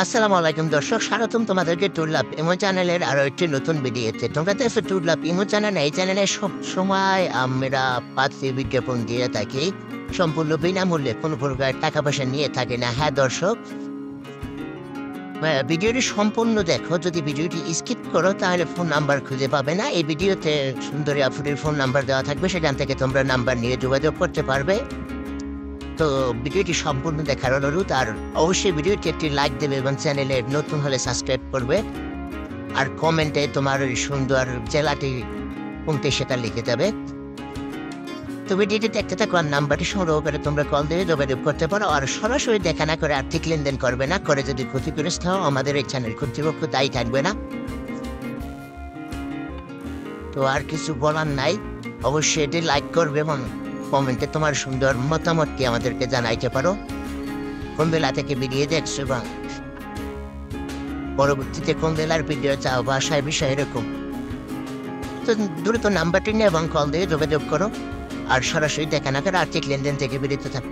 আসসালামু আলাইকুম দর্শক, স্বাগতম তোমাদেরকে টুরলাপ ইমো চ্যানেলের আরো একটি নতুন ভিডিওতে। তোমরা দেখছো টুরলাপ ইমো চ্যানেল। এই চ্যানেলে সব সময় আমরা পাত্রী বিজ্ঞাপন দিয়ে থাকি, সম্পূর্ণ বিনামূল্যে, কোনো প্রকার টাকা পয়সা নিয়ে থাকি না। হ্যাঁ দর্শক, ভিডিওটি সম্পূর্ণ দেখো। যদি ভিডিওটি স্কিপ করো তাহলে ফোন নাম্বার খুঁজে পাবে না। এই ভিডিওতে সুন্দরী আফুরির ফোন নাম্বার দেওয়া থাকবে, সেখান থেকে তোমরা নাম্বার নিয়ে যোগাযোগ করতে পারবে। তো ভিডিওটি সম্পূর্ণ দেখার অনুরোধ, আর অবশ্যই ভিডিওটি একটি লাইক দেবে এবং চ্যানেলে নতুন হলে সাবস্ক্রাইব করবে। আর কমেন্টে তোমার ওই সুন্দর জেলাটি কোনটি সেটা লিখে যাবে। তো ভিডিওটি দেখতে থাকো, আর নাম্বারটি সংগ্রহ করে তোমরা কল দিয়ে যোগাযোগ করতে পারো। আর সরাসরি দেখা না করে আর্থিক লেনদেন করবে না, করে যদি ক্ষতিগ্রস্ত হও আমাদের এই চ্যানেল কর্তৃপক্ষ দায়ী থাকবে না। তো আর কিছু বলার নাই, অবশ্যই এটি লাইক করবে এবং কমেন্টে তোমার সুন্দর মতামতটি আমাদেরকে জানাইতে পারো। কোন বেলা থেকে ভিডিও দেখছো এবং পরবর্তীতে কোন বেলার ভিডিও চাও, ভাষায় বিষয় এরকম। তো দ্রুত নাম্বারটি নিয়ে এবং কল দিয়ে যোগাযোগ করো, আর সরাসরি দেখা না করে আর্থিক লেনদেন থেকে বিরত থাকো।